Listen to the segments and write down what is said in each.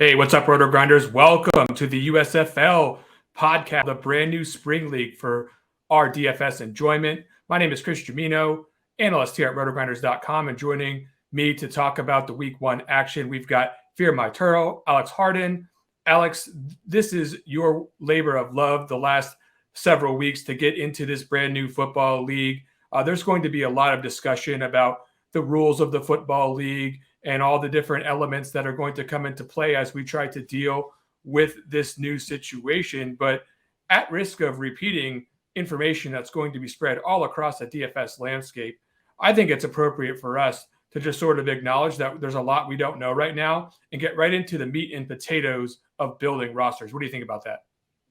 Hey, what's up, RotoGrinders? Welcome to the USFL podcast, the brand new spring league for our DFS enjoyment. My name is Chris Gimino, analyst here at RotoGrinders.com, and joining me to talk about the week one action, we've got Fearmyturtle, Alex Hardin. Alex, this is your labor of love the last several weeks to get into this brand new football league. There's going to be a lot of discussion about the rules of the football league and all the different elements that are going to come into play as we try to deal with this new situation. But at risk of repeating information that's going to be spread all across the DFS landscape, I think it's appropriate for us to just sort of acknowledge that there's a lot we don't know right now and get right into the meat and potatoes of building rosters. What do you think about that?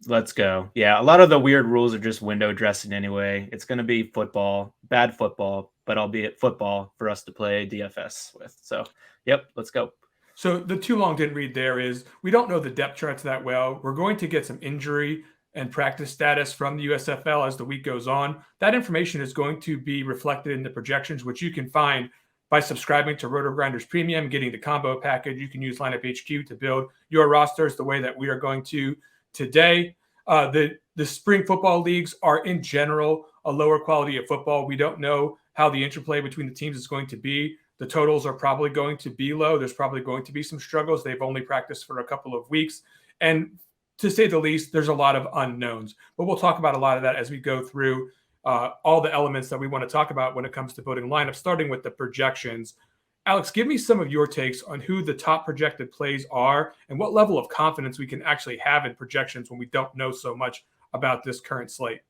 Let's go. Yeah, a lot of the weird rules are just window dressing anyway. It's going to be football, bad football, but albeit football for us to play DFS with. So, yep, let's go. So the too long didn't read there is we don't know the depth charts that well. We're going to get some injury and practice status from the USFL as the week goes on. That information is going to be reflected in the projections, which you can find by subscribing to RotoGrinders Premium, getting the combo package. You can use Lineup HQ to build your rosters the way that we are going to today. The spring football leagues are in general a lower quality of football. We don't know how the interplay between the teams is going to be. The totals are probably going to be low. There's probably going to be some struggles. They've only practiced for a couple of weeks. And to say the least, there's a lot of unknowns. But we'll talk about a lot of that as we go through all the elements that we want to talk about when it comes to building lineups, starting with the projections. Alex, give me some of your takes on who the top projected plays are and what level of confidence we can actually have in projections when we don't know so much about this current slate.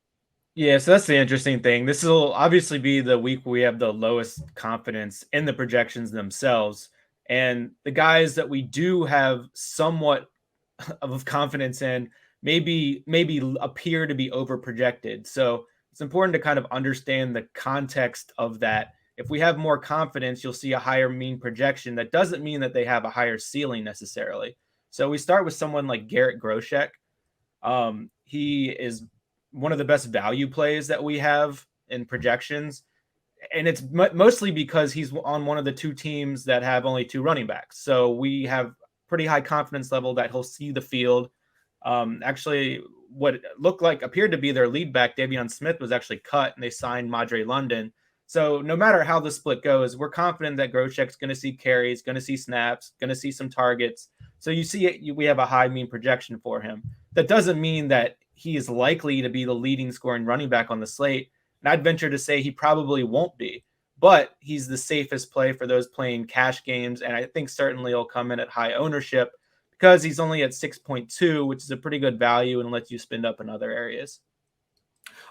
Yeah, so that's the interesting thing. This will obviously be the week where we have the lowest confidence in the projections themselves. And the guys that we do have somewhat of confidence in maybe appear to be over projected. So it's important to kind of understand the context of that. If we have more confidence, you'll see a higher mean projection. That doesn't mean that they have a higher ceiling necessarily. So we start with someone like Garrett Groshek. He is one of the best value plays that we have in projections. And it's mostly because he's on one of the two teams that have only two running backs. So we have pretty high confidence level that he'll see the field. Actually, what appeared to be their lead back, Davion Smith, was actually cut, and they signed Madre London. So no matter how the split goes, we're confident that Groshek's going to see carries, going to see snaps, going to see some targets. So you see it, we have a high mean projection for him. That doesn't mean that he is likely to be the leading scoring running back on the slate. And I'd venture to say he probably won't be, but he's the safest play for those playing cash games. And I think certainly he'll come in at high ownership because he's only at 6.2, which is a pretty good value and lets you spend up in other areas.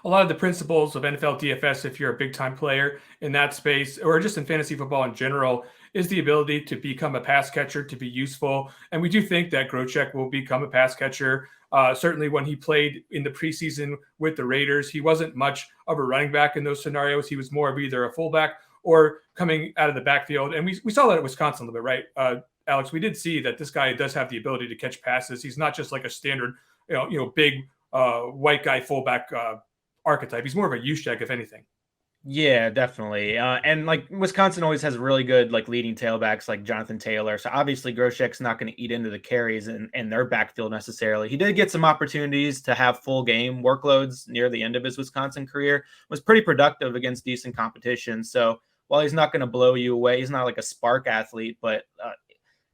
A lot of the principles of NFL DFS, if you're a big-time player in that space, or just in fantasy football in general, is the ability to become a pass catcher, to be useful. And we do think that Groshek will become a pass catcher. Certainly when he played in the preseason with the Raiders, he wasn't much of a running back in those scenarios. He was more of either a fullback or coming out of the backfield. And we saw that at Wisconsin a little bit, right? Alex, we did see that this guy does have the ability to catch passes. He's not just like a standard, big white guy fullback archetype. He's more of a Juszczyk, if anything. Yeah, definitely. And like Wisconsin always has really good like leading tailbacks like Jonathan Taylor. So obviously Groshek's not going to eat into the carries and their backfield necessarily. He did get some opportunities to have full game workloads near the end of his Wisconsin career. Was pretty productive against decent competition. So while he's not going to blow you away, he's not like a spark athlete, but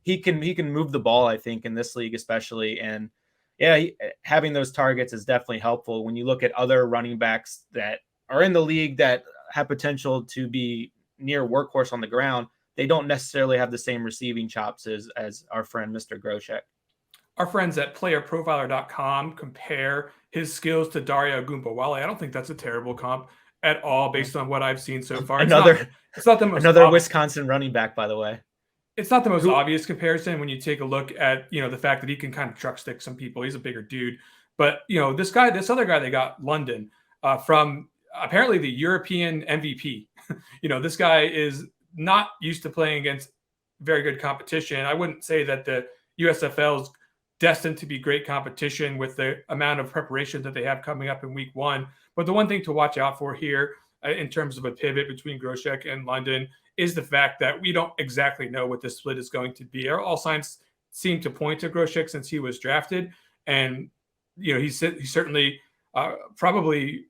he can move the ball, I think, in this league especially. And yeah, having those targets is definitely helpful when you look at other running backs that are in the league that have potential to be near workhorse on the ground. They don't necessarily have the same receiving chops as our friend, Mr. Groshek. Our friends at playerprofiler.com compare his skills to Dario Ogunbowale. I don't think that's a terrible comp at all based on what I've seen so far. It's not the most Wisconsin running back, by the way. It's not the most obvious comparison when you take a look at, the fact that he can kind of truck stick some people. He's a bigger dude. But, this other guy they got, London, from apparently the European MVP. This guy is not used to playing against very good competition. I wouldn't say that the USFL is destined to be great competition with the amount of preparation that they have coming up in week one. But the one thing to watch out for here in terms of a pivot between Groshek and London is the fact that we don't exactly know what this split is going to be. All signs seem to point to Groshek since he was drafted. And, he's certainly probably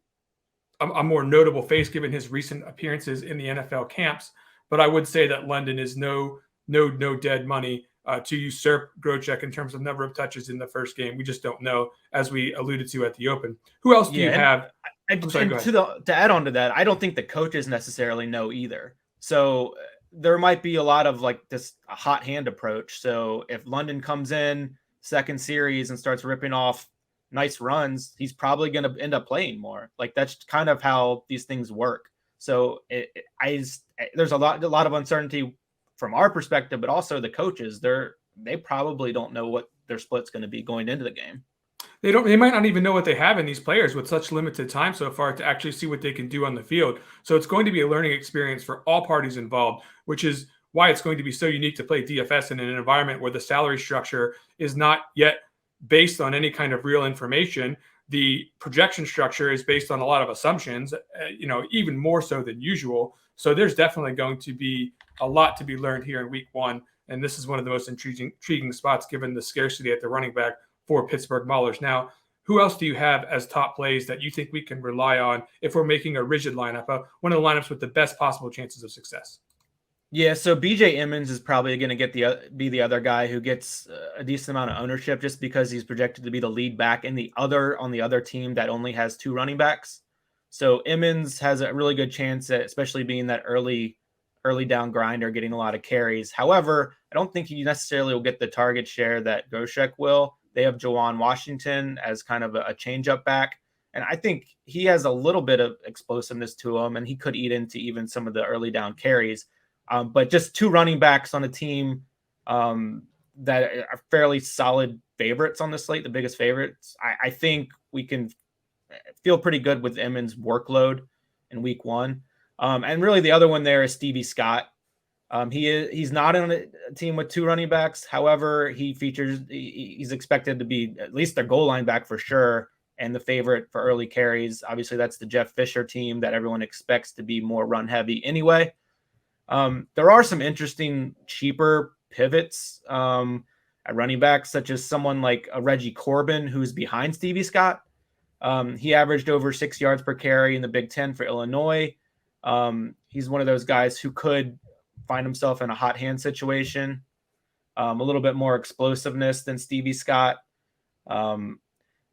a more notable face given his recent appearances in the NFL camps. But I would say that London is no dead money to usurp Groshek in terms of number of touches in the first game. We just don't know, as we alluded to at the Open. Who else do you have? To add on to that, I don't think the coaches necessarily know either. So there might be a lot of like this hot hand approach. So if London comes in second series and starts ripping off nice runs, he's probably going to end up playing more. Like that's kind of how these things work. So there's a lot of uncertainty from our perspective, but also the coaches. They probably don't know what their split's going to be going into the game. They might not even know what they have in these players with such limited time so far to actually see what they can do on the field. So it's going to be a learning experience for all parties involved, which is why it's going to be so unique to play DFS in an environment where the salary structure is not yet based on any kind of real information. The projection structure is based on a lot of assumptions, even more so than usual. So there's definitely going to be a lot to be learned here in week one. And this is one of the most intriguing spots given the scarcity at the running back for Pittsburgh Maulers. Now, who else do you have as top plays that you think we can rely on if we're making a rigid lineup, one of the lineups with the best possible chances of success? Yeah, so BJ Emmons is probably going to be the other guy who gets a decent amount of ownership just because he's projected to be the lead back on the other team that only has 2 running backs. So Emmons has a really good chance at especially being that early down grinder, getting a lot of carries. However, I don't think he necessarily will get the target share that Groshek will. They have Jawan Washington as kind of a change-up back. And I think he has a little bit of explosiveness to him, and he could eat into even some of the early down carries. But just 2 running backs on a team that are fairly solid favorites on the slate, the biggest favorites. I think we can feel pretty good with Emmons' workload in week one. And really the other one there is Stevie Scott. He's not on a team with 2 running backs. However, he's expected to be at least their goal line back for sure, and the favorite for early carries. Obviously, that's the Jeff Fisher team that everyone expects to be more run heavy anyway. There are some interesting cheaper pivots at running back, such as someone like a Reggie Corbin, who's behind Stevie Scott. He averaged over 6 yards per carry in the Big Ten for Illinois. He's one of those guys who could find himself in a hot hand situation, a little bit more explosiveness than Stevie Scott. And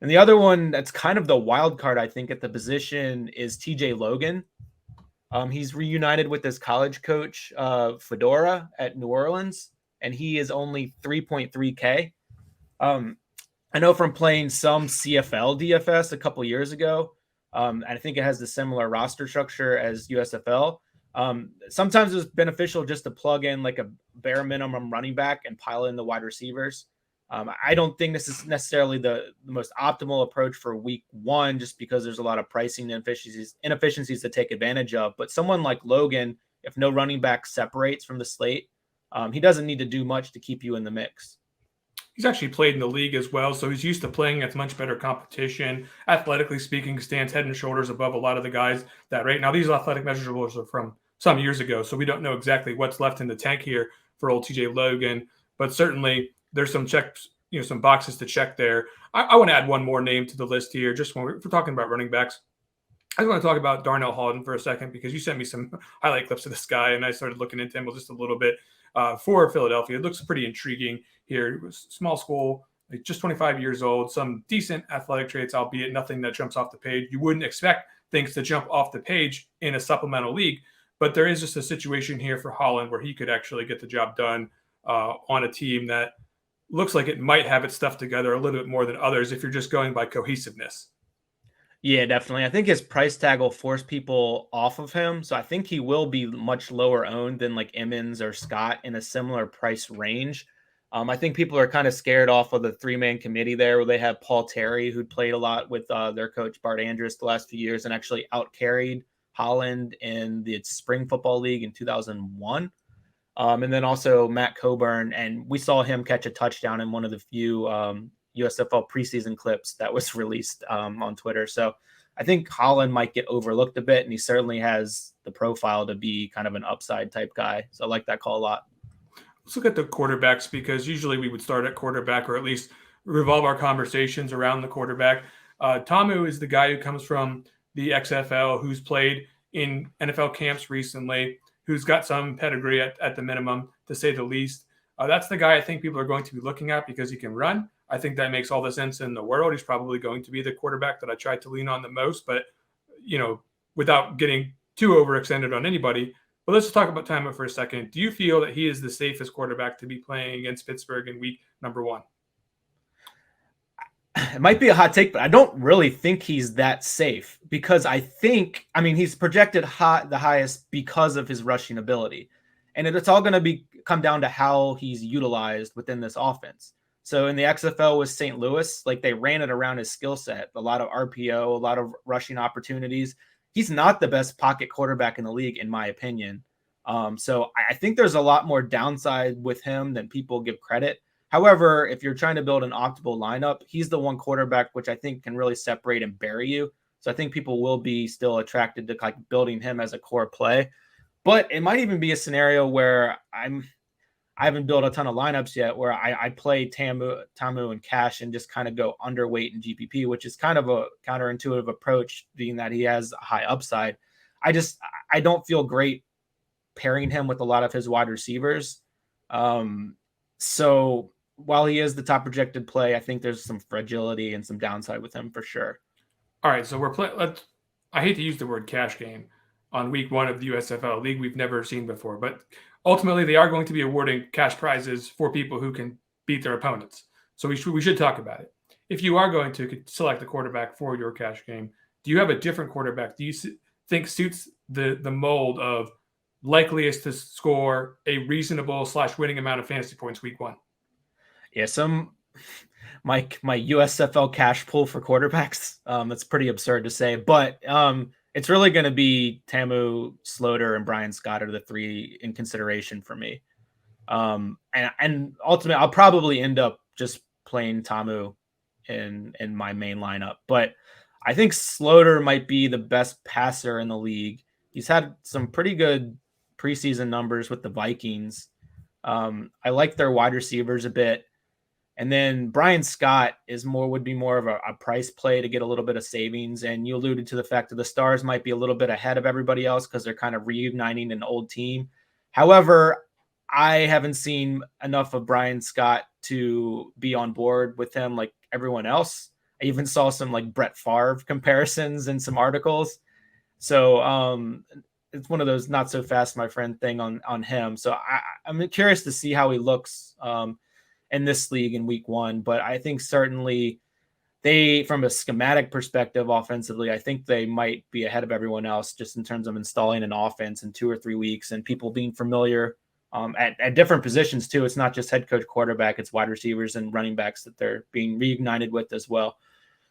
the other one that's kind of the wild card, I think, at the position is TJ Logan. He's reunited with his college coach, Fedora, at New Orleans, and he is only 3.3K. I know from playing some CFL DFS a couple years ago, and I think it has the similar roster structure as USFL. Sometimes it's beneficial just to plug in like a bare minimum running back and pile in the wide receivers. I don't think this is necessarily the most optimal approach for week one, just because there's a lot of pricing inefficiencies to take advantage of. But someone like Logan, if no running back separates from the slate, he doesn't need to do much to keep you in the mix. He's actually played in the league as well, so he's used to playing against much better competition. Athletically speaking, stands head and shoulders above a lot of the guys that right now. These athletic measurables are from some years ago, so we don't know exactly what's left in the tank here for old TJ Logan, but certainly there's some checks, some boxes to check there. I want to add one more name to the list here, just when we're talking about running backs. I just want to talk about Darnell Hardin for a second, because you sent me some highlight clips of this guy, and I started looking into him just a little bit for Philadelphia. It looks pretty intriguing here. It was small school, like just 25 years old, some decent athletic traits, albeit nothing that jumps off the page. You wouldn't expect things to jump off the page in a supplemental league, but there is just a situation here for Holland where he could actually get the job done on a team that looks like it might have its stuff together a little bit more than others if you're just going by cohesiveness. Yeah, definitely. I think his price tag will force people off of him. So I think he will be much lower owned than like Emmons or Scott in a similar price range. I think people are kind of scared off of the 3-man committee there, where they have Paul Terry, who played a lot with their coach Bart Andrus the last few years and actually outcarried Holland in the spring football league in 2001. And then also Matt Coburn, and we saw him catch a touchdown in one of the few USFL preseason clips that was released on Twitter. So I think Holland might get overlooked a bit, and he certainly has the profile to be kind of an upside type guy. So I like that call a lot. let's look at the quarterbacks, because usually we would start at quarterback, or at least revolve our conversations around the quarterback. Tamu is the guy who comes from the XFL, who's played in NFL camps recently, who's got some pedigree at the minimum, to say the least. That's the guy I think people are going to be looking at because he can run. I think that makes all the sense in the world. He's probably going to be the quarterback that I try to lean on the most, but without getting too overextended on anybody. But let's just talk about Tamu for a second. Do you feel that he is the safest quarterback to be playing against Pittsburgh in week number 1? It might be a hot take, but I don't really think he's that safe, because he's projected the highest because of his rushing ability. And it's all going to come down to how he's utilized within this offense. So in the XFL with St. Louis, like, they ran it around his skill set, a lot of RPO, a lot of rushing opportunities. He's not the best pocket quarterback in the league, in my opinion. So I think there's a lot more downside with him than people give credit. However, if you're trying to build an optimal lineup, he's the one quarterback which I think can really separate and bury you. So I think people will be still attracted to building him as a core play. But it might even be a scenario where I haven't built a ton of lineups yet, where I play Tamu and cash and just kind of go underweight in GPP, which is kind of a counterintuitive approach, being that he has a high upside. I don't feel great pairing him with a lot of his wide receivers. So while he is the top projected play, I think there's some fragility and some downside with him for sure. All right, so I hate to use the word cash game on week 1 of the USFL, league we've never seen before, but ultimately they are going to be awarding cash prizes for people who can beat their opponents. So we should talk about it. If you are going to select a quarterback for your cash game, do you have a different quarterback? Do you think suits the mold of likeliest to score a reasonable / winning amount of fantasy points week 1? Yeah, my USFL cash pool for quarterbacks. It's pretty absurd to say, but it's really going to be Tamu, Slaughter, and Brian Scott are the 3 in consideration for me. And ultimately, I'll probably end up just playing Tamu in my main lineup. But I think Slaughter might be the best passer in the league. He's had some pretty good preseason numbers with the Vikings. I like their wide receivers a bit. And then Brian Scott would be more of a price play to get a little bit of savings. And you alluded to the fact that the Stars might be a little bit ahead of everybody else because they're kind of reuniting an old team. However, I haven't seen enough of Brian Scott to be on board with him like everyone else. I even saw some like Brett Favre comparisons in some articles. So it's one of those not so fast, my friend thing on him. So I'm curious to see how he looks in this league in week 1. But I think certainly from a schematic perspective, offensively, I think they might be ahead of everyone else just in terms of installing an offense in 2 or 3 weeks and people being familiar at different positions too. It's not just head coach, quarterback, it's wide receivers and running backs that they're being reignited with as well.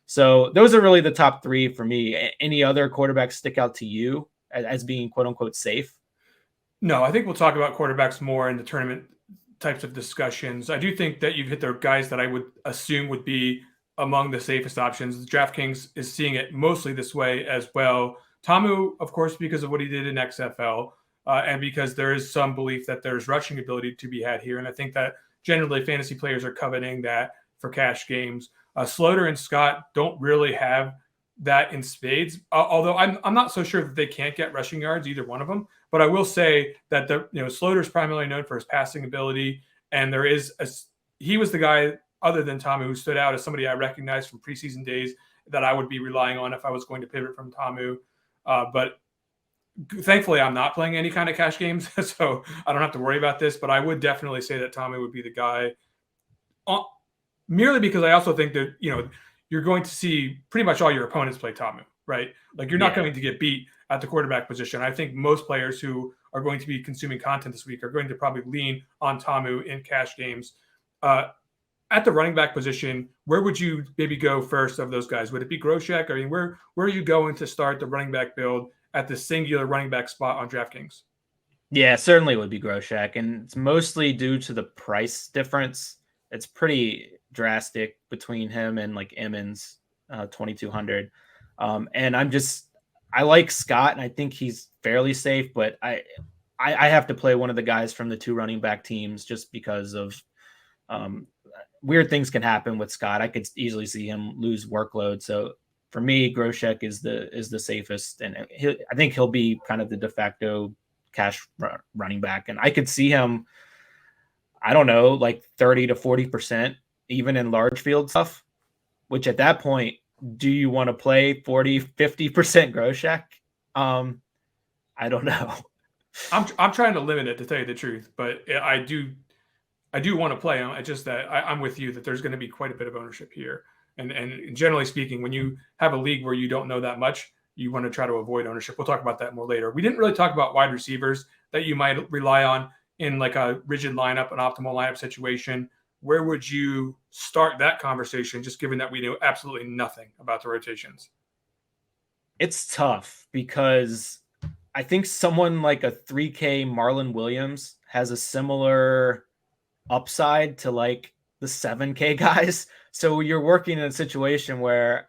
So those are really the top 3 for me. Any other quarterbacks stick out to you as being quote unquote safe? No, I think we'll talk about quarterbacks more in the tournament types of discussions. I do think that you've hit the guys that I would assume would be among the safest options. DraftKings is seeing it mostly this way as well. Tamu, of course, because of what he did in XFL, and because there is some belief that there's rushing ability to be had here. And I think that generally fantasy players are coveting that for cash games. Slaughter and Scott don't really have that in spades, although I'm not so sure that they can't get rushing yards, either one of them. But I will say that Slaughter is primarily known for his passing ability, and he was the guy other than Tamu who stood out as somebody I recognized from preseason days that I would be relying on if I was going to pivot from Tamu. But thankfully, I'm not playing any kind of cash games, so I don't have to worry about this. But I would definitely say that Tamu would be the guy, merely because I also think that you're going to see pretty much all your opponents play Tamu, right? Like you're not going to get beat at the quarterback position. I think most players who are going to be consuming content this week are going to probably lean on Tamu in cash games. At the running back position, where would you maybe go first of those guys? Would it be Groshek? I mean, where are you going to start the running back build at the singular running back spot on DraftKings? Yeah, certainly would be Groshek. And it's mostly due to the price difference. It's pretty drastic between him and like Emmons, 2,200. And I like Scott, and I think he's fairly safe, but I have to play one of the guys from the 2 running back teams just because of weird things can happen with Scott. I could easily see him lose workload. So for me, Groshek is the safest, and I think he'll be kind of the de facto cash running back. And I could see him, I don't know, like 30 to 40%, even in large field stuff, which at that point, do you want to play 40, 50% Groshek? I don't know. I'm trying to limit it, to tell you the truth, but I do want to play him. It's just that I'm with you that there's going to be quite a bit of ownership here. And generally speaking, when you have a league where you don't know that much, you want to try to avoid ownership. We'll talk about that more later. We didn't really talk about wide receivers that you might rely on in like a rigid lineup, an optimal lineup situation. Where would you start that conversation, just given that we know absolutely nothing about the rotations? It's tough because I think someone like a 3K Marlon Williams has a similar upside to like the 7K guys. So you're working in a situation where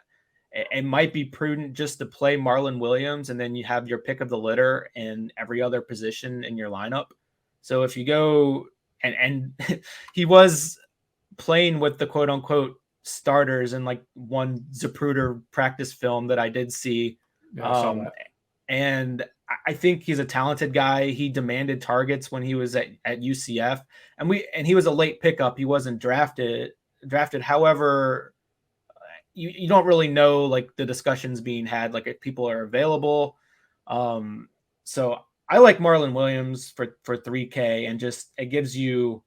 it might be prudent just to play Marlon Williams, and then you have your pick of the litter in every other position in your lineup. So if you go and he was playing with the quote unquote starters in like one Zapruder practice film that I did see. Yeah, I saw that. And I think he's a talented guy. He demanded targets when he was at UCF, and he was a late pickup. He wasn't drafted. However, you don't really know like the discussions being had, like if people are available. So I like Marlon Williams for 3K, and just it gives you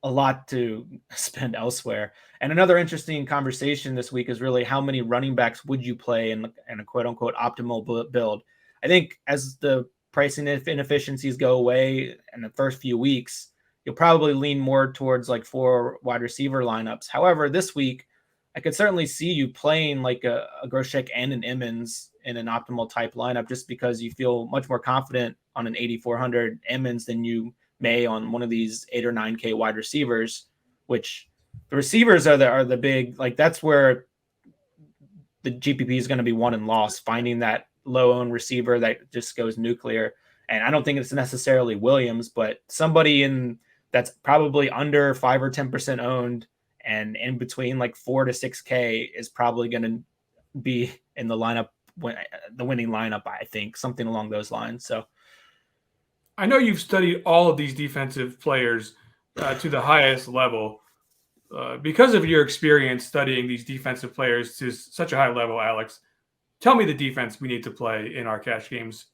a lot to spend elsewhere. And another interesting conversation this week is really how many running backs would you play in a quote unquote optimal build. I think as the pricing inefficiencies go away in the first few weeks, you'll probably lean more towards like 4 wide receiver lineups. However, this week, I could certainly see you playing like a Groshek and an Emmons in an optimal type lineup, just because you feel much more confident on an 8,400 Emmons than you may on one of these 8 or 9K wide receivers, which the receivers are the big, like that's where the GPP is going to be won and lost, finding that low owned receiver that just goes nuclear. And I don't think it's necessarily Williams, but somebody in that's probably under 5 or 10% owned and in between like 4 to 6K is probably going to be in the lineup, the winning lineup, I think, something along those lines. So I know you've studied all of these defensive players to the highest level. Because of your experience studying these defensive players to such a high level, Alex, tell me the defense we need to play in our cash games.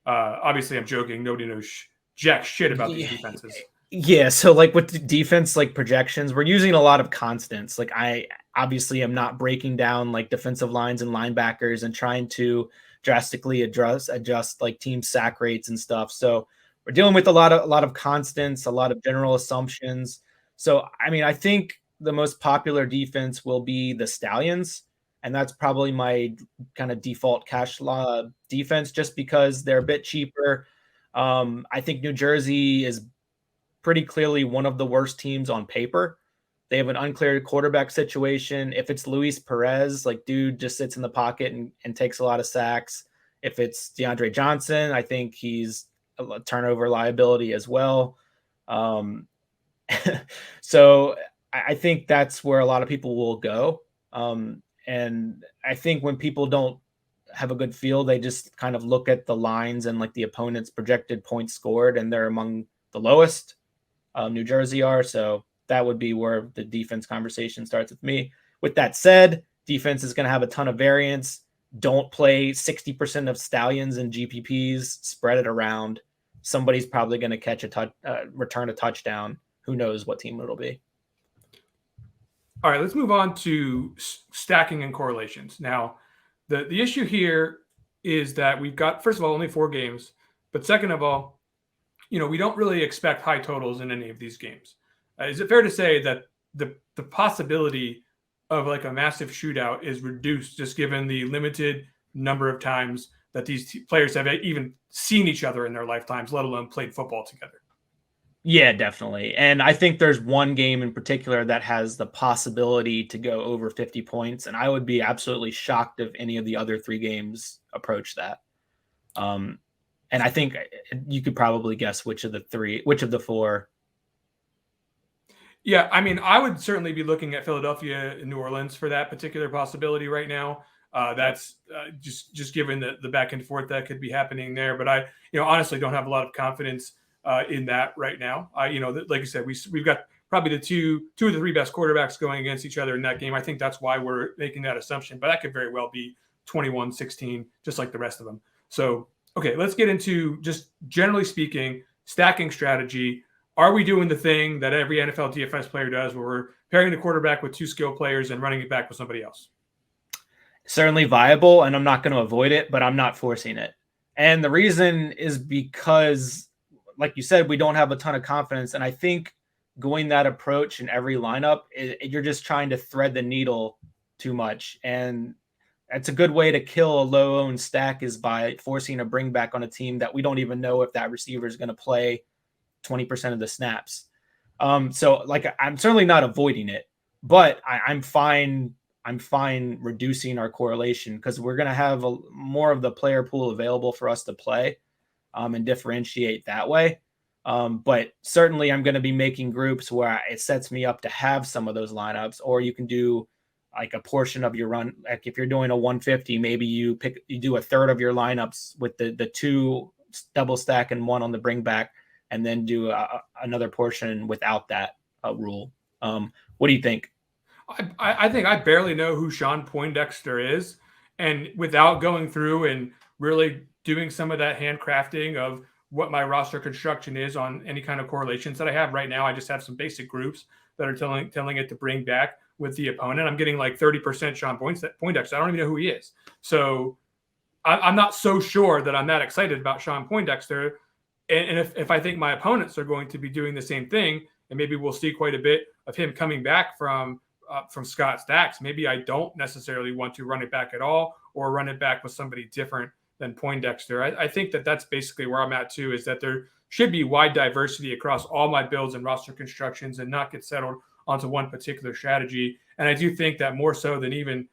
Obviously, I'm joking. Nobody knows jack shit about these defenses. Yeah, so like with the defense, like projections, we're using a lot of constants. Like I obviously am not breaking down like defensive lines and linebackers and trying to drastically adjust like team sack rates and stuff. So we're dealing with a lot of constants, a lot of general assumptions. So I mean, I think the most popular defense will be the Stallions, and that's probably my kind of default cash defense, just because they're a bit cheaper. I think New Jersey is pretty clearly one of the worst teams on paper. They have an unclear quarterback situation. If it's Luis Perez, like dude just sits in the pocket and takes a lot of sacks. If it's DeAndre Johnson, I think he's a turnover liability as well. So I think that's where a lot of people will go. And I think when people don't have a good feel, they just kind of look at the lines and like the opponent's projected points scored, and they're among the lowest. New Jersey are. So that would be where the defense conversation starts with me. With that said, defense is going to have a ton of variance. Don't play 60% of Stallions and GPPs, spread it around. Somebody's probably going to catch return a touchdown. Who knows what team it'll be. All right, let's move on to stacking and correlations. Now, the issue here is that we've got, first of all, only 4 games. But second of all, we don't really expect high totals in any of these games. Is it fair to say that the possibility of like a massive shootout is reduced just given the limited number of times that these players have even seen each other in their lifetimes, let alone played football together? Yeah, definitely. And I think there's one game in particular that has the possibility to go over 50 points. And I would be absolutely shocked if any of the other 3 games approach that. And I think you could probably guess which of the four. Yeah, I mean, I would certainly be looking at Philadelphia and New Orleans for that particular possibility right now. That's just given the back and forth that could be happening there. But I, honestly don't have a lot of confidence in that right now. Like you said, we've got probably the two of the three best quarterbacks going against each other in that game. I think that's why we're making that assumption. But that could very well be 21-16, just like the rest of them. So, okay, let's get into, just generally speaking, stacking strategy. Are we doing the thing that every NFL DFS player does, where we're pairing the quarterback with two skill players and running it back with somebody else? Certainly viable, and I'm not going to avoid it, but I'm not forcing it. And the reason is because, like you said, we don't have a ton of confidence. And I think going that approach in every lineup, you're just trying to thread the needle too much. And that's a good way to kill a low-owned stack, is by forcing a bring back on a team that we don't even know if that receiver is going to play 20% of the snaps. So like, I'm certainly not avoiding it, but I'm fine reducing our correlation, because we're going to have more of the player pool available for us to play and differentiate that way. But certainly I'm going to be making groups where it sets me up to have some of those lineups, or you can do like a portion of your run. Like if you're doing a 150, maybe you do a third of your lineups with the two double stack and one on the bring back, and then do another portion without that rule. What do you think? I think I barely know who Sean Poindexter is. And without going through and really doing some of that handcrafting of what my roster construction is on any kind of correlations that I have right now, I just have some basic groups that are telling it to bring back with the opponent. I'm getting like 30% Sean Poindexter. I don't even know who he is. So I'm not so sure that I'm that excited about Sean Poindexter. And if I think my opponents are going to be doing the same thing, and maybe we'll see quite a bit of him coming back from Scott Stacks, maybe I don't necessarily want to run it back at all, or run it back with somebody different than Poindexter. I think that's basically where I'm at too, is that there should be wide diversity across all my builds and roster constructions, and not get settled onto one particular strategy. And I do think that more so than even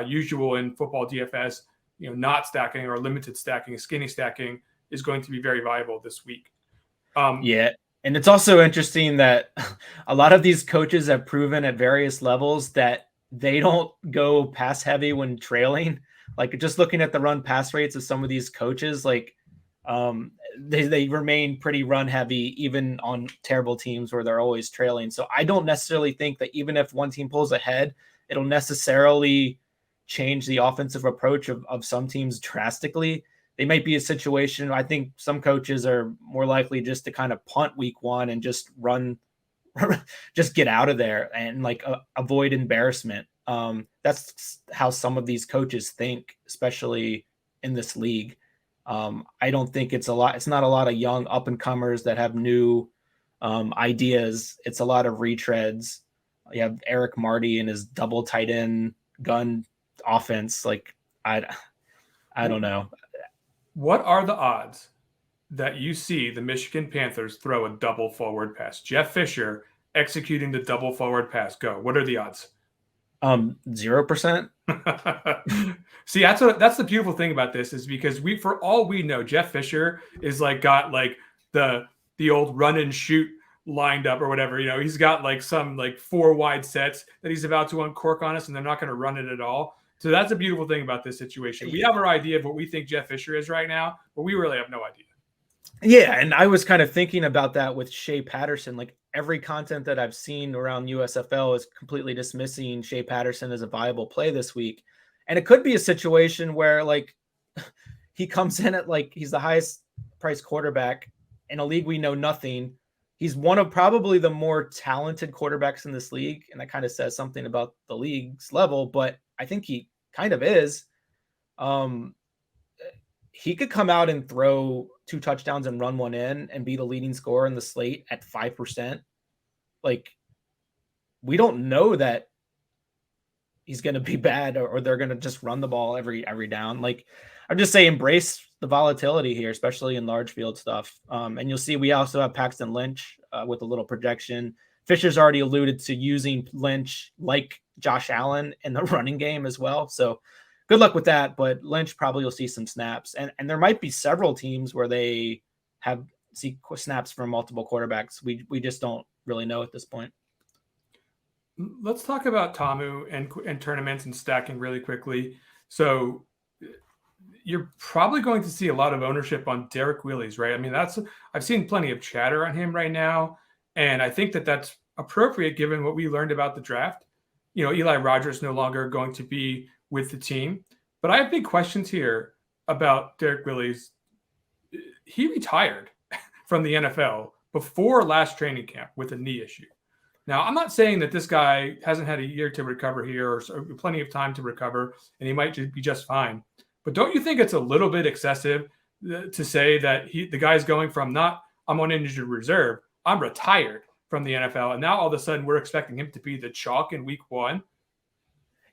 usual in football DFS, not stacking or limited stacking, skinny stacking is going to be very viable this week. Yeah. And it's also interesting that a lot of these coaches have proven at various levels that they don't go pass heavy when trailing. Like, just looking at the run pass rates of some of these coaches, like they remain pretty run heavy even on terrible teams where they're always trailing. So I don't necessarily think that even if one team pulls ahead, it'll necessarily change the offensive approach of some teams drastically. They might be a situation. I think some coaches are more likely just to kind of punt week one and just run, just get out of there and like avoid embarrassment. That's how some of these coaches think, especially in this league. I don't think it's not a lot of young up and comers that have new ideas. It's a lot of retreads. You have Eric Marty and his double tight end gun offense. Like, I don't know. What are the odds that you see the Michigan Panthers throw a double forward pass? Jeff Fisher executing the double forward pass. Go. What are the odds? 0%. See, that's the beautiful thing about this, is because for all we know, Jeff Fisher is like got like the old run and shoot lined up or whatever. He's got like some like 4 wide sets that he's about to uncork on us, and they're not going to run it at all. So that's a beautiful thing about this situation. We have our idea of what we think Jeff Fisher is right now, but we really have no idea. Yeah, and I was kind of thinking about that with Shea Patterson. Like, every content that I've seen around USFL is completely dismissing Shea Patterson as a viable play this week. And it could be a situation where like he comes in at like he's the highest priced quarterback in a league we know nothing. He's one of probably the more talented quarterbacks in this league, and that kind of says something about the league's level, but I think he kind of is. He could come out and throw 2 touchdowns and run one in and be the leading scorer in the slate at 5%. Like, we don't know that he's going to be bad or they're going to just run the ball every down. Like, I just say embrace the volatility here, especially in large field stuff. And you'll see we also have Paxton Lynch with a little projection. Fisher's already alluded to using Lynch like Josh Allen in the running game as well. So good luck with that. But Lynch probably will see some snaps, and there might be several teams where they see snaps from multiple quarterbacks. We just don't really know at this point. Let's talk about Tamu and tournaments and stacking really quickly. So you're probably going to see a lot of ownership on Derek Willis, right? I mean, I've seen plenty of chatter on him right now, and I think that that's appropriate given what we learned about the draft. Eli Rogers no longer going to be with the team, but I have big questions here about Derek Willis. He retired from the NFL before last training camp with a knee issue. Now, I'm not saying that this guy hasn't had a year to recover here or plenty of time to recover, and he might be just fine. But don't you think it's a little bit excessive to say that the guy's going from not I'm on injured reserve, I'm retired from the NFL, and now all of a sudden we're expecting him to be the chalk in week 1?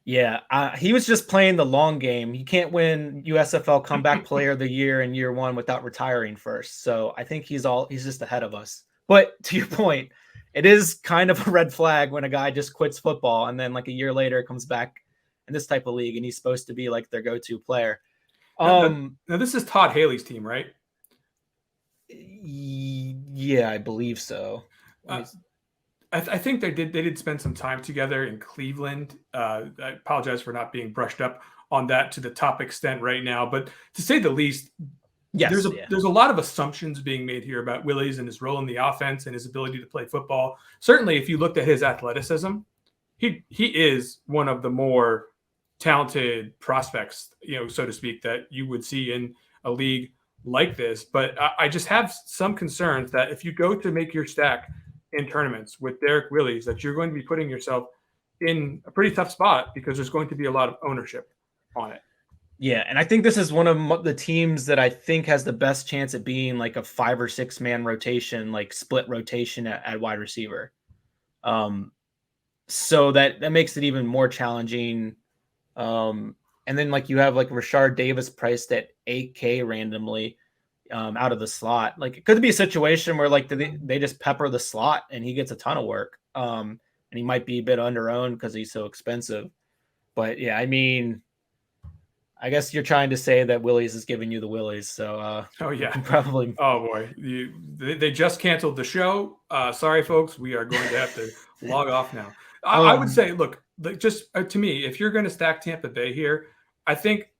Yeah, he was just playing the long game. He can't win USFL Comeback Player of the Year in year 1 without retiring first. So I think he's just ahead of us. But to your point, it is kind of a red flag when a guy just quits football and then like a year later comes back in this type of league and he's supposed to be like their go-to player. Now this is Todd Haley's team, right? Yeah, I believe so. I think they did spend some time together in Cleveland. I apologize for not being brushed up on that to the top extent right now, but to say the least, there's a lot of assumptions being made here about Willis and his role in the offense and his ability to play football. Certainly, if you looked at his athleticism, he is one of the more talented prospects, so to speak, that you would see in a league like this. But I just have some concerns that if you go to make your stack in tournaments with Derek Willis, that you're going to be putting yourself in a pretty tough spot because there's going to be a lot of ownership on it. Yeah, and I think this is one of the teams that I think has the best chance at being like a 5 or 6 man rotation, like split rotation at wide receiver. So that makes it even more challenging. And then like you have like Rashard Davis priced at $8K randomly out of the slot. Like it could be a situation where like they just pepper the slot and he gets a ton of work. And he might be a bit under-owned because he's so expensive. But yeah, I mean, I guess you're trying to say that Willis is giving you the Willies. So oh yeah, probably. Oh boy, they just canceled the show. Sorry, folks, we are going to have to log off now. I would say, look, just to me, if you're going to stack Tampa Bay here, I think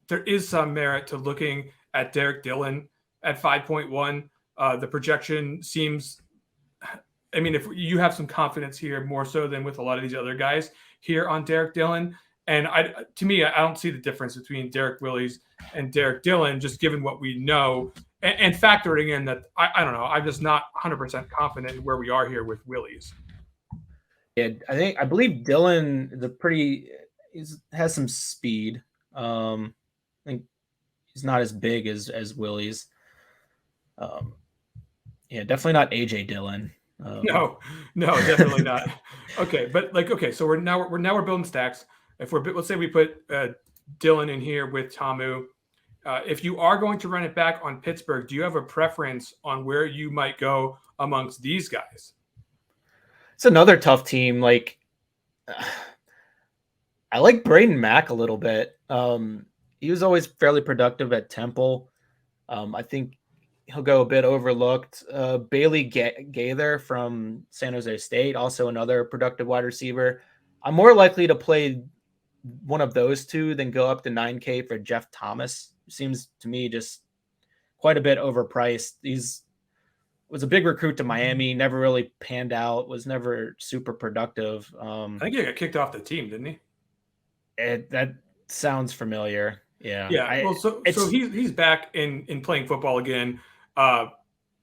there is some merit to looking at Derek Dillon at 5.1. The projection seems, I mean, if you have some confidence here more so than with a lot of these other guys here on Derek Dillon. And to me, I don't see the difference between Derek Willis and Derek Dillon, just given what we know and factoring in that, I don't know, I'm just not 100% confident in where we are here with Willis. Yeah, I believe Dillon has some speed. I think he's not as big as Willis. Yeah, definitely not AJ Dillon. No, definitely not. Okay, but so we're building stacks. If let's say we put Dillon in here with Tamu. If you are going to run it back on Pittsburgh, do you have a preference on where you might go amongst these guys? It's another tough team. Like, I like Braden Mack a little bit. He was always fairly productive at Temple. I think he'll go a bit overlooked. Bailey Gaither from San Jose State, also another productive wide receiver. I'm more likely to play one of those two than go up to 9K for Jeff Thomas. Seems to me just quite a bit overpriced. Was a big recruit to Miami, never really panned out, was never super productive. I think he got kicked off the team, didn't he? That sounds familiar. Yeah. Yeah. So he's back in playing football again.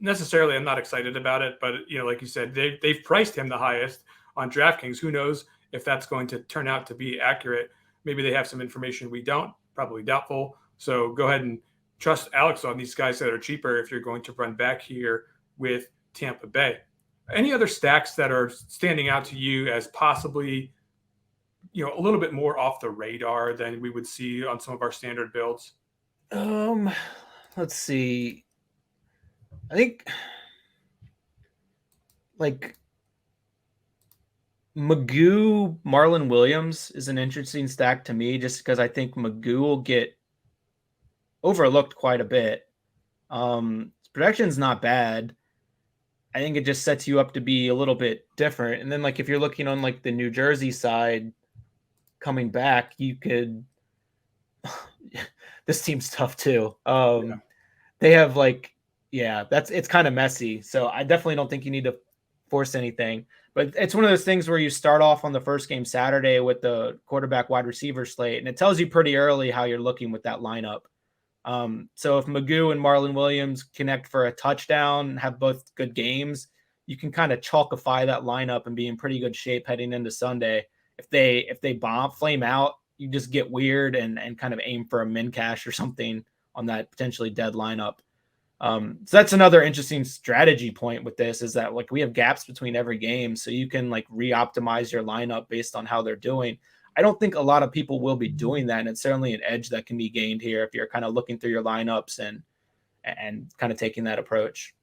Necessarily, I'm not excited about it, but like you said, they've priced him the highest on DraftKings. Who knows if that's going to turn out to be accurate? Maybe they have some information we don't. Probably doubtful. So go ahead and trust Alex on these guys that are cheaper if you're going to run back here with Tampa Bay. Any other stacks that are standing out to you as possibly, a little bit more off the radar than we would see on some of our standard builds? Let's see. I think like Magoo, Marlon Williams is an interesting stack to me, just because I think Magoo will get overlooked quite a bit. His projection's not bad. I think it just sets you up to be a little bit different. And then, like, if you're looking on like the New Jersey side coming back, you could. This team's tough too. Yeah. They have it's kind of messy. So I definitely don't think you need to force anything. But it's one of those things where you start off on the first game Saturday with the quarterback wide receiver slate, and it tells you pretty early how you're looking with that lineup. So if Magoo and Marlon Williams connect for a touchdown, have both good games, you can kind of chalkify that lineup and be in pretty good shape heading into Sunday. If they flame out, you just get weird and kind of aim for a min cash or something on that potentially dead lineup. So that's another interesting strategy point with this, is that like we have gaps between every game, so you can like re-optimize your lineup based on how they're doing. I don't think a lot of people will be doing that, and it's certainly an edge that can be gained here if you're kind of looking through your lineups and kind of taking that approach.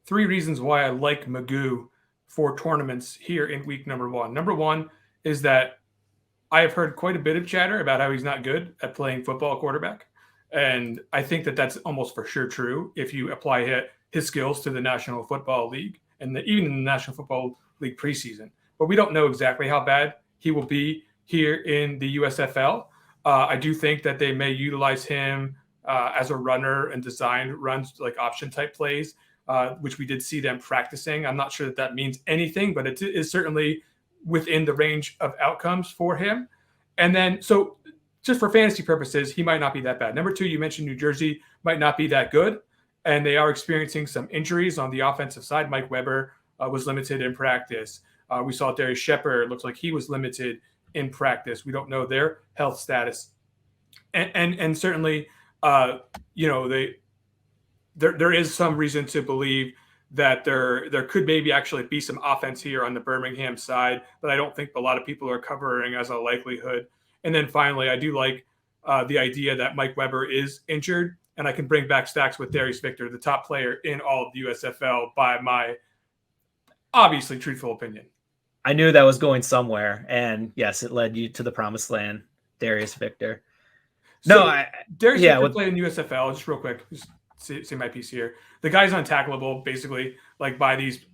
3 reasons why I like Magoo for tournaments here in week number 1. Number 1 is that I have heard quite a bit of chatter about how he's not good at playing football quarterback. And I think that that's almost for sure true if you apply his skills to the National Football League and even in the National Football League preseason. But we don't know exactly how bad he will be here in the USFL. I do think that they may utilize him as a runner and design runs like option type plays, which we did see them practicing. I'm not sure that means anything, but it is certainly within the range of outcomes for him. And then, so just for fantasy purposes, he might not be that bad. Number 2, you mentioned New Jersey might not be that good, and they are experiencing some injuries on the offensive side. Mike Weber was limited in practice. We saw Darius Shepard, looks like he was limited in practice. We don't know their health status. And certainly, there is some reason to believe that there could maybe actually be some offense here on the Birmingham side, but I don't think a lot of people are covering as a likelihood. And then finally, I do like the idea that Mike Weber is injured, and I can bring back stacks with Darius Victor, the top player in all of the USFL, by my obviously truthful opinion. I knew that was going somewhere, and yes, it led you to the promised land, Darius Victor. Darius Victor played in USFL, just real quick. Just say my piece here. The guy's untackleable, basically, like by these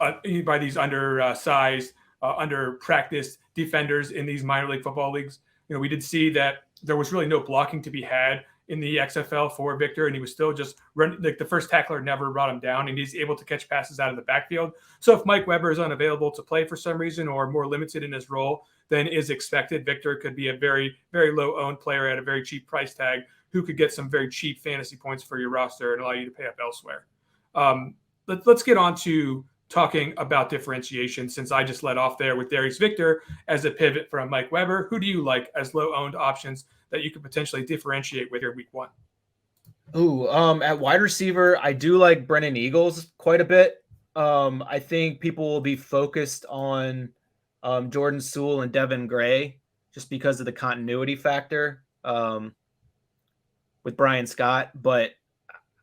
undersized, under practiced defenders in these minor league football leagues. We did see that there was really no blocking to be had in the XFL for Victor, and he was still just running. Like the first tackler never brought him down, and he's able to catch passes out of the backfield. So if Mike Weber is unavailable to play for some reason or more limited in his role than is expected, Victor could be a very, very low owned player at a very cheap price tag who could get some very cheap fantasy points for your roster and allow you to pay up elsewhere. Let's get on to talking about differentiation, since I just led off there with Darius Victor as a pivot from Mike Weber. Who do you like as low-owned options that you could potentially differentiate with your week 1? At wide receiver, I do like Brennan Eagles quite a bit. I think people will be focused on Jordan Sewell and Devin Gray just because of the continuity factor with Brian Scott. But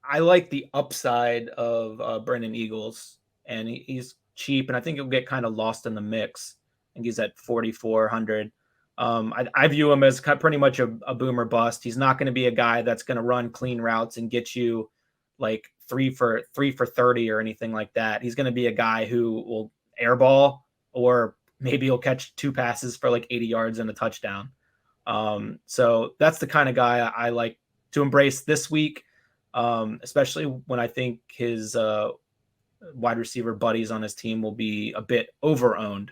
I like the upside of Brennan Eagles, and he's cheap, and I think he'll get kind of lost in the mix. I think he's at 4,400. I view him as pretty much a boomer bust. He's not going to be a guy that's going to run clean routes and get you like 3 for 30 or anything like that. He's going to be a guy who will airball, or maybe he'll catch 2 passes for like 80 yards and a touchdown. So that's the kind of guy I like to embrace this week, especially when I think his wide receiver buddies on his team will be a bit over-owned.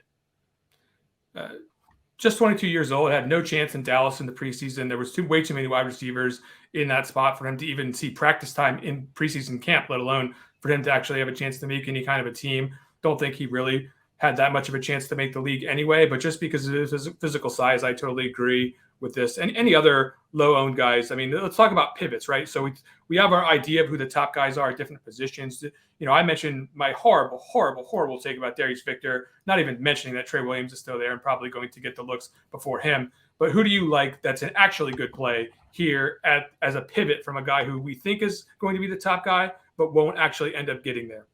Just 22 years old, had no chance in Dallas in the preseason. There was way too many wide receivers in that spot for him to even see practice time in preseason camp, let alone for him to actually have a chance to make any kind of a team. Don't think he really had that much of a chance to make the league anyway, but just because of his physical size, I totally agree with this. And any other low-owned guys, I mean, let's talk about pivots, right? So we have our idea of who the top guys are at different positions. I mentioned my horrible take about Darius Victor, not even mentioning that Trey Williams is still there and probably going to get the looks before him. But who do you like that's an actually good play here as a pivot from a guy who we think is going to be the top guy, but won't actually end up getting there?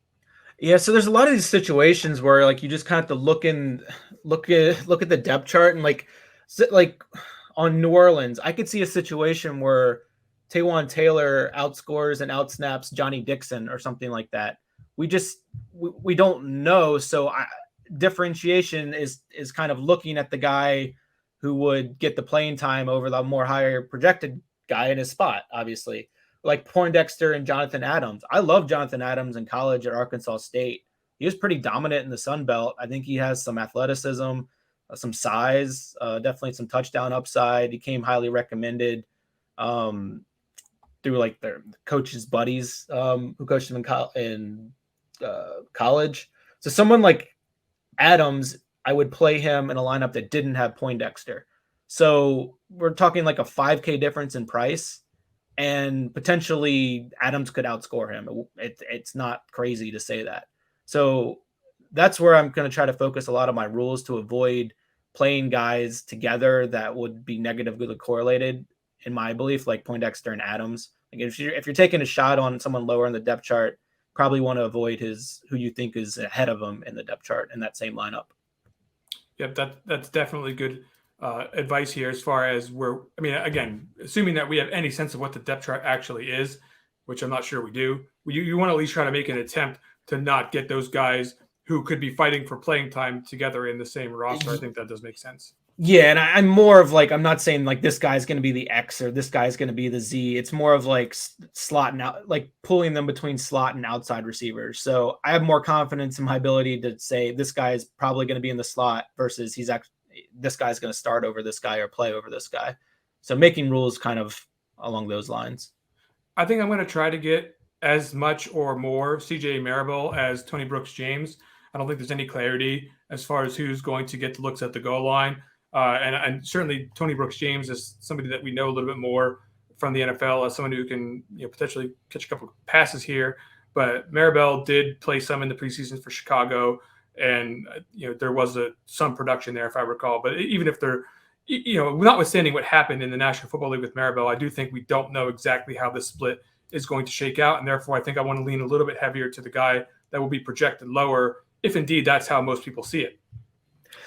Yeah, so there's a lot of these situations where like you just kind of have to look at the depth chart and like on New Orleans, I could see a situation where Taywan Taylor outscores and outsnaps Johnny Dixon or something like that. We don't know. So differentiation is kind of looking at the guy who would get the playing time over the more higher projected guy in his spot, obviously like Poindexter and Jonathan Adams. I love Jonathan Adams in college at Arkansas State. He was pretty dominant in the Sun Belt. I think he has some athleticism, some size, definitely some touchdown upside. He came highly recommended through like their coaches' buddies who coached him in college. So someone like Adams, I would play him in a lineup that didn't have Poindexter. So we're talking like a 5K difference in price. And potentially Adams could outscore him. It's not crazy to say that. So that's where I'm going to try to focus a lot of my rules to avoid playing guys together that would be negatively correlated, in my belief, like Poindexter and Adams. Like if you're taking a shot on someone lower in the depth chart, probably want to avoid who you think is ahead of him in the depth chart in that same lineup. Yep, that's definitely good advice here as far as again, assuming that we have any sense of what the depth chart actually is, which I'm not sure we do, you want to at least try to make an attempt to not get those guys who could be fighting for playing time together in the same roster. I think that does make sense. Yeah, and I'm more of like, I'm not saying like this guy's going to be the X or this guy's going to be the Z. It's more of like slotting out, like pulling them between slot and outside receivers. So I have more confidence in my ability to say this guy is probably going to be in the slot versus this guy's going to start over this guy or play over this guy. So making rules kind of along those lines. I think I'm going to try to get as much or more CJ Marable as Tony Brooks James. I don't think there's any clarity as far as who's going to get the looks at the goal line. And certainly Tony Brooks James is somebody that we know a little bit more from the NFL as someone who can potentially catch a couple of passes here. But Marable did play some in the preseason for Chicago, and there was some production there if I recall. But even if they're notwithstanding what happened in the National Football League with Marable, I do think we don't know exactly how this split is going to shake out, and therefore I think I want to lean a little bit heavier to the guy that will be projected lower, if indeed that's how most people see it.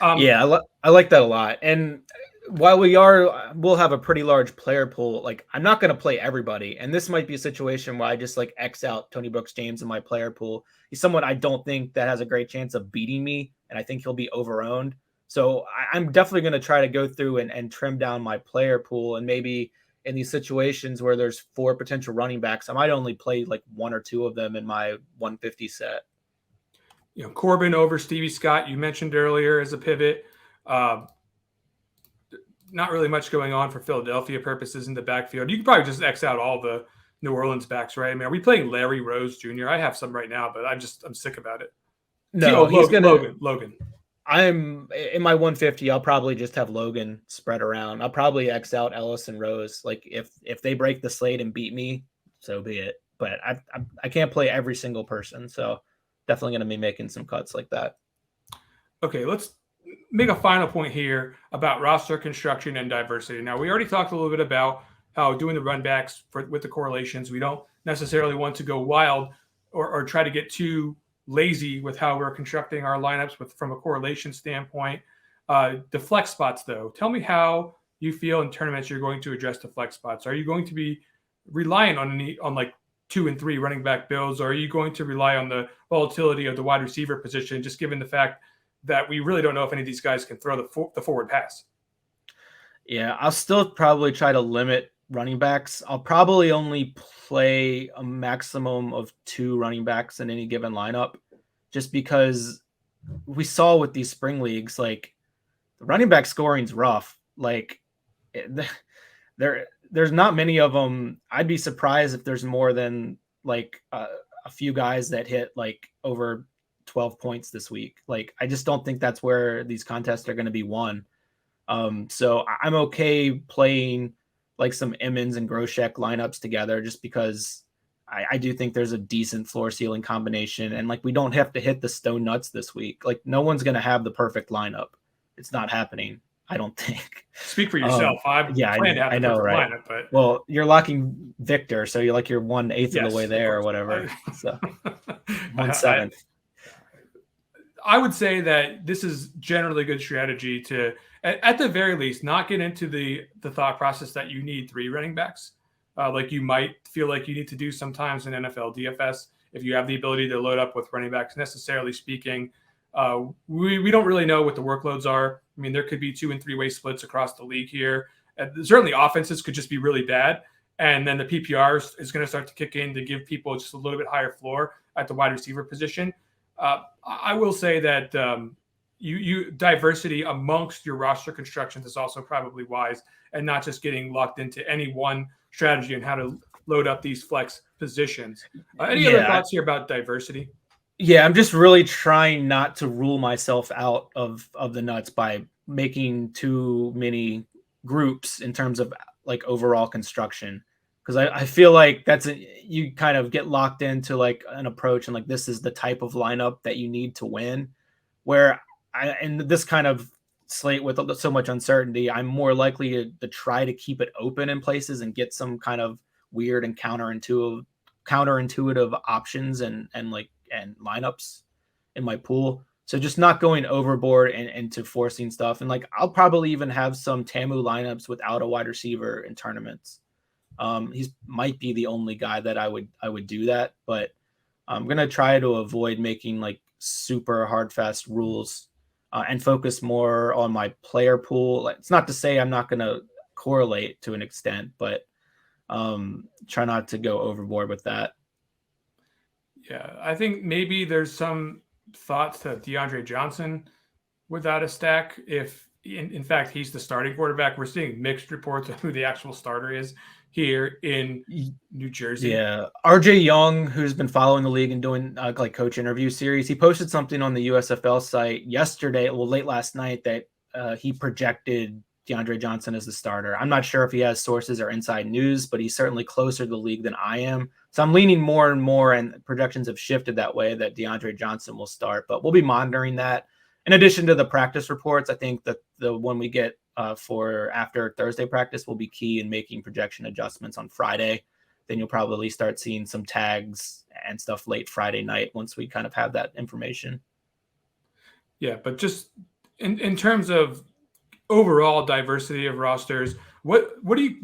Yeah, I like that a lot. And while we'll have a pretty large player pool, like I'm not going to play everybody. And this might be a situation where I just like X out Tony Brooks James in my player pool. He's someone I don't think that has a great chance of beating me, and I think he'll be overowned. So I'm definitely going to try to go through and trim down my player pool. And maybe in these situations where there's 4 potential running backs, I might only play like 1 or 2 of them in my 150 set. Corbin over Stevie Scott, you mentioned earlier as a pivot. Not really much going on for Philadelphia purposes in the backfield. You could probably just X out all the New Orleans backs, right? I mean, are we playing Larry Rose Jr.? I have some right now, but I'm sick about it. No, Logan. I'm in my 150. I'll probably just have Logan spread around. I'll probably X out Ellis and Rose. Like if they break the slate and beat me, so be it. But I can't play every single person, so definitely going to be making some cuts like that. Okay, let's make a final point here about roster construction and diversity. Now, we already talked a little bit about how doing the run backs with the correlations, we don't necessarily want to go wild or try to get too lazy with how we're constructing our lineups from a correlation standpoint. The flex spots, though, tell me how you feel in tournaments you're going to address the flex spots. Are you going to be relying on like 2 and 3 running back builds, or are you going to rely on the volatility of the wide receiver position, just given the fact that we really don't know if any of these guys can throw the forward pass? Yeah, I'll still probably try to limit running backs. I'll probably only play a maximum of 2 running backs in any given lineup, just because we saw with these spring leagues, like the running back scoring's rough. Like there's not many of them. I'd be surprised if there's more than like a few guys that hit like over 12 points this week. Like, I just don't think that's where these contests are going to be won. So I'm okay playing like some Emmons and Groshek lineups together, just because I do think there's a decent floor ceiling combination. And like, we don't have to hit the stone nuts this week. Like, no one's going to have the perfect lineup. It's not happening, I don't think. Speak for yourself. I plan to have the perfect lineup, but well, you're locking Victor, so you're 1/8 of the way there or whatever. So 1/7. I would say that this is generally a good strategy to, at the very least, not get into the thought process that you need 3 running backs. Like you might feel like you need to do sometimes in NFL DFS if you have the ability to load up with running backs, necessarily speaking. We don't really know what the workloads are. I mean, there could be 2 and 3 way splits across the league here. Certainly offenses could just be really bad. And then the PPR is going to start to kick in to give people just a little bit higher floor at the wide receiver position. I will say that you diversity amongst your roster constructions is also probably wise, and not just getting locked into any one strategy and how to load up these flex positions. Any other thoughts here about diversity? Yeah, I'm just really trying not to rule myself out of the nuts by making too many groups in terms of like overall construction. Because I feel like you kind of get locked into like an approach and like this is the type of lineup that you need to win. Where in this kind of slate with so much uncertainty, I'm more likely to try to keep it open in places and get some kind of weird and counterintuitive options and lineups in my pool. So just not going overboard and into forcing stuff. And like I'll probably even have some Tamu lineups without a wide receiver in tournaments. He's might be the only guy that I would do that, but I'm gonna try to avoid making like super hard fast rules and focus more on my player pool. It's not to say I'm not gonna correlate to an extent, but try not to go overboard with that. Yeah, I think maybe there's some thoughts to DeAndre Johnson without a stack. If in fact he's the starting quarterback, we're seeing mixed reports of who the actual starter is here in New Jersey. Yeah, RJ Young, who's been following the league and doing like coach interview series, he posted something on the USFL site yesterday, late last night, that he projected DeAndre Johnson as the starter. I'm not sure if he has sources or inside news, but he's certainly closer to the league than I am. So I'm leaning more and more, and projections have shifted that way, that DeAndre Johnson will start. But we'll be monitoring that. In addition to the practice reports, I think that the one we get for after Thursday practice will be key in making projection adjustments on Friday. Then you'll probably start seeing some tags and stuff late Friday night once we kind of have that information. Yeah, but just in terms of overall diversity of rosters, what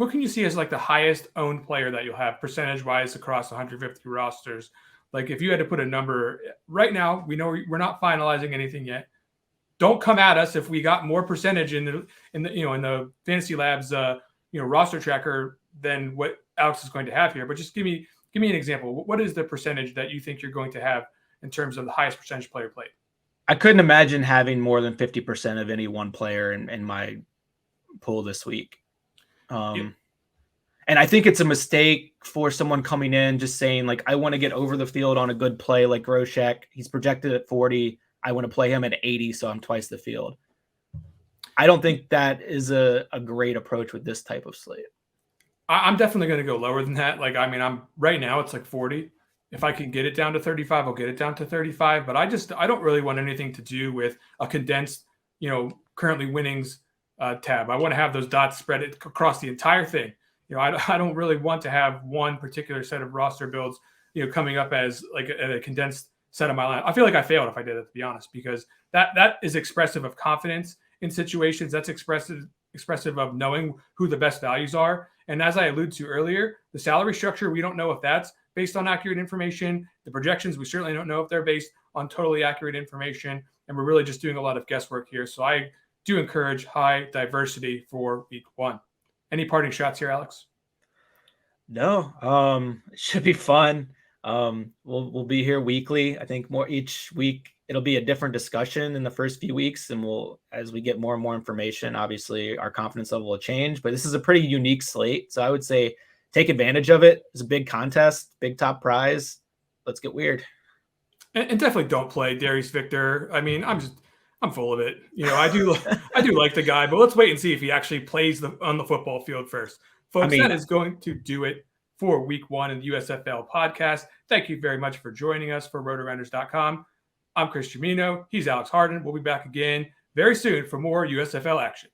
can you see as like the highest owned player that you'll have percentage wise across 150 rosters? Like if you had to put a number right now, we know we're not finalizing anything yet. Don't come at us if we got more percentage in the Fantasy Labs roster tracker than what Alex is going to have here. But just give me an example. What is the percentage that you think you're going to have in terms of the highest percentage player played? I couldn't imagine having more than 50% of any one player in my pool this week. And I think it's a mistake for someone coming in just saying like, I want to get over the field on a good play like Groshek. He's projected at 40. I want to play him at 80, so I'm twice the field. I don't think that is a great approach with this type of slate. I'm definitely going to go lower than that. Like, I mean, I'm right now it's like 40. If I can get it down to 35, I'll get it down to 35. But I don't really want anything to do with a condensed, currently winnings tab. I want to have those dots spread across the entire thing. I don't really want to have one particular set of roster builds, coming up as like a condensed set of my line. I feel like I failed if I did it, to be honest, because that is expressive of confidence in situations. That's expressive of knowing who the best values are. And as I alluded to earlier, the salary structure, we don't know if that's based on accurate information. The projections, we certainly don't know if they're based on totally accurate information. And we're really just doing a lot of guesswork here. So I do encourage high diversity for week 1. Any parting shots here, Alex? No, it should be fun. We'll be here weekly. I think more each week it'll be a different discussion in the first few weeks, and as we get more and more information, obviously our confidence level will change. But this is a pretty unique slate, so I would say take advantage of it. It's a big contest, big top prize. Let's get weird. And definitely don't play Darius Victor. I mean, I'm full of it. I do like the guy, but let's wait and see if he actually plays on the football field first. Folks, that is going to do it for week 1 in the USFL podcast. Thank you very much for joining us for RotoGrinders.com. I'm Chris Gimino. He's Alex Hardin. We'll be back again very soon for more USFL action.